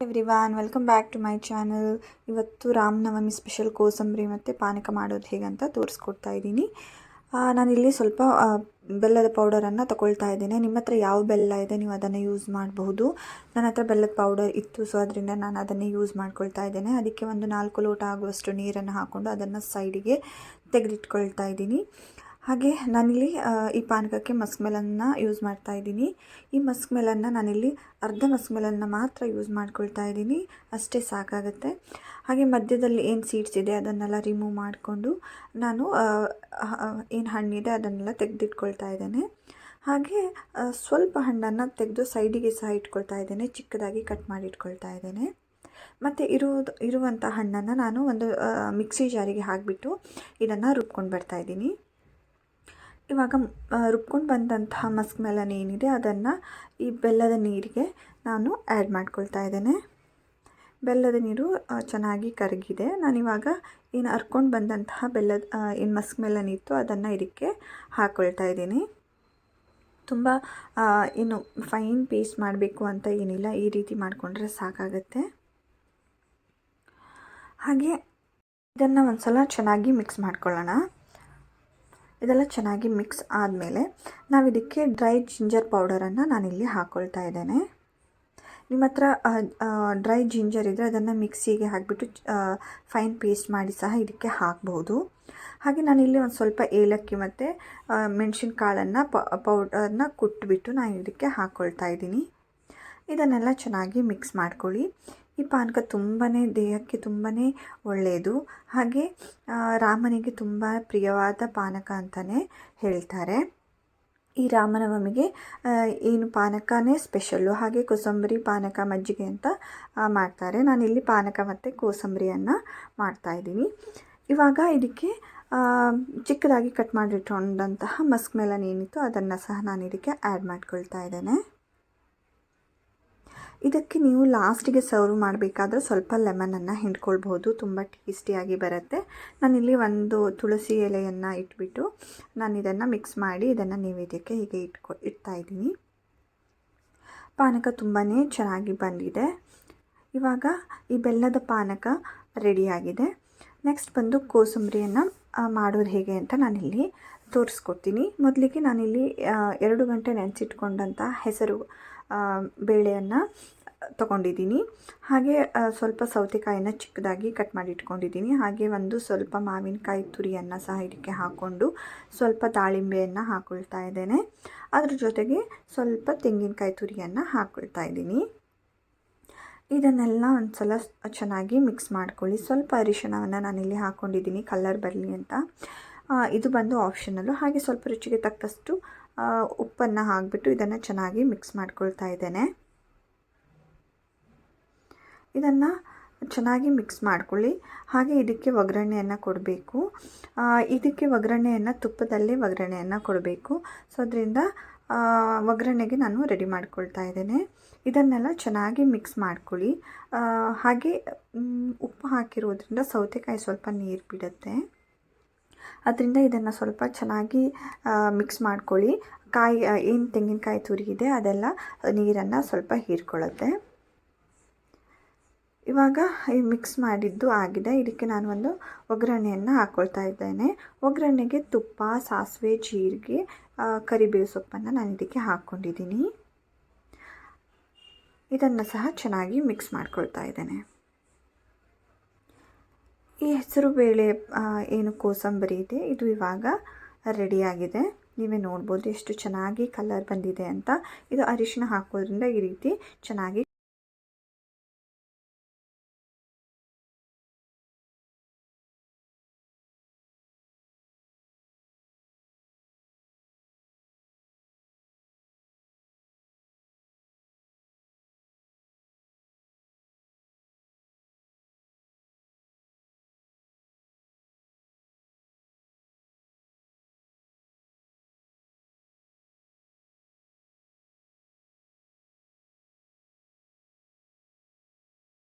Everyone welcome back to my channel. ಇವತ್ತು Ramanavami special ಕೋಸಂಬರಿ ಮತ್ತು ಪಾನಕ ಮಾಡೋದು ಹೇಗಂತ ತೋರಿಸ್ಕೊಡ್ತಾ ಇದ್ದೀನಿ. ನಾನಿಲ್ಲಿ ಸ್ವಲ್ಪ ಬೆಲ್ಲದ ಪೌಡರನ್ನು ತಗೊಳ್ತಾ ಇದ್ದೇನೆ. ನಿಮ್ಮ ಹತ್ರ ಯಾವ ಬೆಲ್ಲ ಇದೆ ನೀವು ಅದನ್ನು ಯೂಸ್ ಮಾಡಬಹುದು. ನನ್ನ ಹತ್ರ ಬೆಲ್ಲದ ಪೌಡರ್ ಇತ್ತು, ಸೊ ಅದರಿಂದ ನಾನು ಅದನ್ನೇ ಯೂಸ್ ಮಾಡ್ಕೊಳ್ತಾ ಇದ್ದೇನೆ. ಅದಕ್ಕೆ ಒಂದು 4 ಲೋಟ ಆಗುವಷ್ಟು ನೀರನ್ನು ಹಾಕ್ಕೊಂಡು ಅದನ್ನು ಸೈಡಿಗೆ ತೆಗೆದಿಟ್ಕೊಳ್ತಾ ಇದ್ದೀನಿ. ಹಾಗೆ ನಾನಿಲ್ಲಿ ಈ ಪಾನಕಕ್ಕೆ ಮಸ್ಕ್ ಮೆಲನ್ನ ಯೂಸ್ ಮಾಡ್ತಾ ಇದ್ದೀನಿ. ಈ ಮಸ್ಕ್ ಮೆಲನ್ನ ನಾನಿಲ್ಲಿ ಅರ್ಧ ಮಸ್ಕ್ ಮೆಲನ್ನ ಮಾತ್ರ ಯೂಸ್ ಮಾಡ್ಕೊಳ್ತಾ ಇದ್ದೀನಿ, ಅಷ್ಟೇ ಸಾಕಾಗುತ್ತೆ. ಹಾಗೆ ಮಧ್ಯದಲ್ಲಿ ಏನು ಸೀಡ್ಸ್ ಇದೆ ಅದನ್ನೆಲ್ಲ ರಿಮೂವ್ ಮಾಡಿಕೊಂಡು ನಾನು ಏನು ಹಣ್ಣಿದೆ ಅದನ್ನೆಲ್ಲ ತೆಗೆದಿಟ್ಕೊಳ್ತಾ ಇದ್ದೇನೆ. ಹಾಗೆ ಸ್ವಲ್ಪ ಹಣ್ಣನ್ನು ತೆಗೆದು ಸೈಡಿಗೆ ಸಹ ಇಟ್ಕೊಳ್ತಾ ಇದ್ದೇನೆ, ಚಿಕ್ಕದಾಗಿ ಕಟ್ ಮಾಡಿ ಇಟ್ಕೊಳ್ತಾ ಇದ್ದೇನೆ. ಮತ್ತು ಇರುವಂಥ ಹಣ್ಣನ್ನು ನಾನು ಒಂದು ಮಿಕ್ಸಿ ಜಾರಿಗೆ ಹಾಕಿಬಿಟ್ಟು ಇದನ್ನು ರುಬ್ಕೊಂಡು ಬರ್ತಾ ಇದ್ದೀನಿ. ಇವಾಗ ರುಬ್ಕೊಂಡು ಬಂದಂತಹ ಮಸ್ಕ್ ಮೆಲನ್ ಏನಿದೆ ಅದನ್ನು ಈ ಬೆಲ್ಲದ ನೀರಿಗೆ ನಾನು ಆ್ಯಡ್ ಮಾಡ್ಕೊಳ್ತಾ ಇದ್ದೇನೆ. ಬೆಲ್ಲದ ನೀರು ಚೆನ್ನಾಗಿ ಕರಗಿದೆ. ನಾನಿವಾಗ ಏನು ಹರ್ಕೊಂಡು ಬಂದಂತಹ ಏನು ಮಸ್ಕ್ ಮೆಲನ್ ಇತ್ತು ಅದನ್ನು ಇದಕ್ಕೆ ಹಾಕ್ಕೊಳ್ತಾ ಇದ್ದೀನಿ. ತುಂಬ ಏನು ಫೈನ್ ಪೇಸ್ಟ್ ಮಾಡಬೇಕು ಅಂತ ಏನಿಲ್ಲ, ಈ ರೀತಿ ಮಾಡಿಕೊಂಡ್ರೆ ಸಾಕಾಗುತ್ತೆ. ಹಾಗೆ ಇದನ್ನು ಒಂದು ಸಲ ಚೆನ್ನಾಗಿ ಮಿಕ್ಸ್ ಮಾಡ್ಕೊಳ್ಳೋಣ. ಇದೆಲ್ಲ ಚೆನ್ನಾಗಿ ಮಿಕ್ಸ್ ಆದಮೇಲೆ ನಾವು ಇದಕ್ಕೆ ಡ್ರೈ ಜಿಂಜರ್ ಪೌಡರನ್ನು ನಾನಿಲ್ಲಿ ಹಾಕ್ಕೊಳ್ತಾ ಇದ್ದೇನೆ. ನಿಮ್ಮ ಹತ್ರ ಡ್ರೈ ಜಿಂಜರ್ ಇದ್ದರೆ ಅದನ್ನು ಮಿಕ್ಸಿಗೆ ಹಾಕಿಬಿಟ್ಟು ಫೈನ್ ಪೇಸ್ಟ್ ಮಾಡಿ ಸಹ ಇದಕ್ಕೆ ಹಾಕ್ಬೋದು. ಹಾಗೆ ನಾನಿಲ್ಲಿ ಒಂದು ಸ್ವಲ್ಪ ಏಲಕ್ಕಿ ಮತ್ತು ಮೆಣಸಿನಕಾಳನ್ನು ಪೌಡರ್ನ ಕುಟ್ಬಿಟ್ಟು ನಾನು ಇದಕ್ಕೆ ಹಾಕ್ಕೊಳ್ತಾ ಇದ್ದೀನಿ. ಇದನ್ನೆಲ್ಲ ಚೆನ್ನಾಗಿ ಮಿಕ್ಸ್ ಮಾಡ್ಕೊಳ್ಳಿ. ಈ ಪಾನಕ ತುಂಬಾ ದೇಹಕ್ಕೆ ತುಂಬಾ ಒಳ್ಳೆಯದು. ಹಾಗೆ ರಾಮನಿಗೆ ತುಂಬ ಪ್ರಿಯವಾದ ಪಾನಕ ಅಂತಲೇ ಹೇಳ್ತಾರೆ. ಈ ರಾಮನವಮಿಗೆ ಏನು ಪಾನಕನೇ ಸ್ಪೆಷಲ್ಲು. ಹಾಗೆ ಕೋಸಂಬರಿ, ಪಾನಕ, ಮಜ್ಜಿಗೆ ಅಂತ ಮಾಡ್ತಾರೆ. ನಾನಿಲ್ಲಿ ಪಾನಕ ಮತ್ತು ಕೋಸಂಬರಿಯನ್ನು ಮಾಡ್ತಾಯಿದ್ದೀನಿ. ಇವಾಗ ಇದಕ್ಕೆ ಚಿಕ್ಕದಾಗಿ ಕಟ್ ಮಾಡಿಟ್ಕೊಂಡಂತಹ ಮಸ್ಕ್ ಮೆಲನ್ ಏನಿತ್ತು ಅದನ್ನು ಸಹ ನಾನು ಇದಕ್ಕೆ ಆ್ಯಡ್ ಮಾಡ್ಕೊಳ್ತಾ ಇದ್ದೇನೆ. ಇದಕ್ಕೆ ನೀವು ಲಾಸ್ಟಿಗೆ ಸರ್ವ್ ಮಾಡಬೇಕಾದ್ರೆ ಸ್ವಲ್ಪ ಲೆಮನನ್ನು ಹಿಂಡ್ಕೊಳ್ಬೋದು, ತುಂಬ ಟೇಸ್ಟಿಯಾಗಿ ಬರುತ್ತೆ. ನಾನಿಲ್ಲಿ ಒಂದು ತುಳಸಿ ಎಲೆಯನ್ನು ಇಟ್ಬಿಟ್ಟು ನಾನು ಇದನ್ನು ಮಿಕ್ಸ್ ಮಾಡಿ ಇದನ್ನು ನೈವೇದ್ಯಕ್ಕೆ ಹೀಗೆ ಇಡ್ತಾಯಿದ್ದೀನಿ. ಪಾನಕ ತುಂಬಾ ಚೆನ್ನಾಗಿ ಬಂದಿದೆ. ಇವಾಗ ಈ ಬೆಲ್ಲದ ಪಾನಕ ರೆಡಿಯಾಗಿದೆ. ನೆಕ್ಸ್ಟ್ ಬಂದು ಕೋಸಂಬರಿಯನ್ನು ಮಾಡೋದು ಹೇಗೆ ಅಂತ ನಾನಿಲ್ಲಿ ತೋರಿಸ್ಕೊಡ್ತೀನಿ. ಮೊದಲಿಗೆ ನಾನಿಲ್ಲಿ 2 ಗಂಟೆ ನೆನೆಸಿಟ್ಕೊಂಡಂಥ ಹೆಸರು ಬೇಳೆಯನ್ನು ತೊಗೊಂಡಿದ್ದೀನಿ. ಹಾಗೆ ಸ್ವಲ್ಪ ಸೌತೆಕಾಯಿನ ಚಿಕ್ಕದಾಗಿ ಕಟ್ ಮಾಡಿ ಇಟ್ಕೊಂಡಿದ್ದೀನಿ. ಹಾಗೆ ಒಂದು ಸ್ವಲ್ಪ ಮಾವಿನಕಾಯಿ ತುರಿಯನ್ನು ಸಹ ಇದಕ್ಕೆ ಹಾಕ್ಕೊಂಡು ಸ್ವಲ್ಪ ದಾಳಿಂಬೆಯನ್ನು ಹಾಕ್ಕೊಳ್ತಾ ಇದ್ದೇನೆ. ಅದ್ರ ಜೊತೆಗೆ ಸ್ವಲ್ಪ ತೆಂಗಿನಕಾಯಿ ತುರಿಯನ್ನು ಹಾಕ್ಕೊಳ್ತಾ ಇದ್ದೀನಿ. ಇದನ್ನೆಲ್ಲ ಒಂದು ಸಲ ಚೆನ್ನಾಗಿ ಮಿಕ್ಸ್ ಮಾಡ್ಕೊಳ್ಳಿ. ಸ್ವಲ್ಪ ಅರಿಶಿಣವನ್ನು ನಾನಿಲ್ಲಿ ಹಾಕ್ಕೊಂಡಿದ್ದೀನಿ ಕಲರ್ ಬರಲಿ ಅಂತ. ಇದು ಬಂದು ಆಪ್ಷನಲ್ಲು. ಹಾಗೆ ಸ್ವಲ್ಪ ರುಚಿಗೆ ತಕ್ಕಷ್ಟು ಉಪ್ಪನ್ನು ಹಾಕಿಬಿಟ್ಟು ಇದನ್ನು ಚೆನ್ನಾಗಿ ಮಿಕ್ಸ್ ಮಾಡ್ಕೊಳ್ತಾ ಇದ್ದೇನೆ. ಇದನ್ನು ಚೆನ್ನಾಗಿ ಮಿಕ್ಸ್ ಮಾಡ್ಕೊಳ್ಳಿ. ಹಾಗೆ ಇದಕ್ಕೆ ಒಗ್ಗರಣೆಯನ್ನು ಕೊಡಬೇಕು. ಇದಕ್ಕೆ ಒಗ್ಗರಣೆಯನ್ನು ತುಪ್ಪದಲ್ಲೇ ಒಗ್ಗರಣೆಯನ್ನು ಕೊಡಬೇಕು. ಸೊ ಅದರಿಂದ ಒಗ್ಗರಣೆಗೆ ನಾನು ರೆಡಿ ಮಾಡ್ಕೊಳ್ತಾ ಇದ್ದೇನೆ. ಇದನ್ನೆಲ್ಲ ಚೆನ್ನಾಗಿ ಮಿಕ್ಸ್ ಮಾಡ್ಕೊಳ್ಳಿ. ಹಾಗೆ ಉಪ್ಪು ಹಾಕಿರೋದ್ರಿಂದ ಸೌತೆಕಾಯಿ ಸ್ವಲ್ಪ ನೀರು ಬಿಡುತ್ತೆ. ಅದರಿಂದ ಇದನ್ನು ಸ್ವಲ್ಪ ಚೆನ್ನಾಗಿ ಮಿಕ್ಸ್ ಮಾಡ್ಕೊಳ್ಳಿ. ಏನು ತೆಂಗಿನಕಾಯಿ ತುರಿ ಇದೆ ಅದೆಲ್ಲ ನೀರನ್ನು ಸ್ವಲ್ಪ ಹೀರ್ಕೊಳ್ಳುತ್ತೆ. ಇವಾಗ ಈ ಮಿಕ್ಸ್ ಮಾಡಿದ್ದು ಆಗಿದೆ. ಇದಕ್ಕೆ ನಾನು ಒಂದು ಒಗ್ಗರಣೆಯನ್ನು ಹಾಕ್ಕೊಳ್ತಾ ಇದ್ದೇನೆ. ಒಗ್ಗರಣೆಗೆ ತುಪ್ಪ, ಸಾಸಿವೆ, ಜೀರಿಗೆ, ಕರಿಬೇವು ಸೊಪ್ಪನ್ನು ನಾನು ಇದಕ್ಕೆ ಹಾಕ್ಕೊಂಡಿದ್ದೀನಿ. ಇದನ್ನು ಸಹ ಚೆನ್ನಾಗಿ ಮಿಕ್ಸ್ ಮಾಡ್ಕೊಳ್ತಾ ಇದ್ದೇನೆ. ಈ ಹೆಸರು ಬೇಳೆ ಏನು ಕೋಸಂಬರಿ ಇದೆ ಇದು ಇವಾಗ ರೆಡಿಯಾಗಿದೆ. ನೀವೇ ನೋಡ್ಬೋದು ಎಷ್ಟು ಚೆನ್ನಾಗಿ ಕಲರ್ ಬಂದಿದೆ ಅಂತ. ಇದು ಅರಿಶಿನ ಹಾಕೋದ್ರಿಂದ ಈ ರೀತಿ ಚೆನ್ನಾಗಿ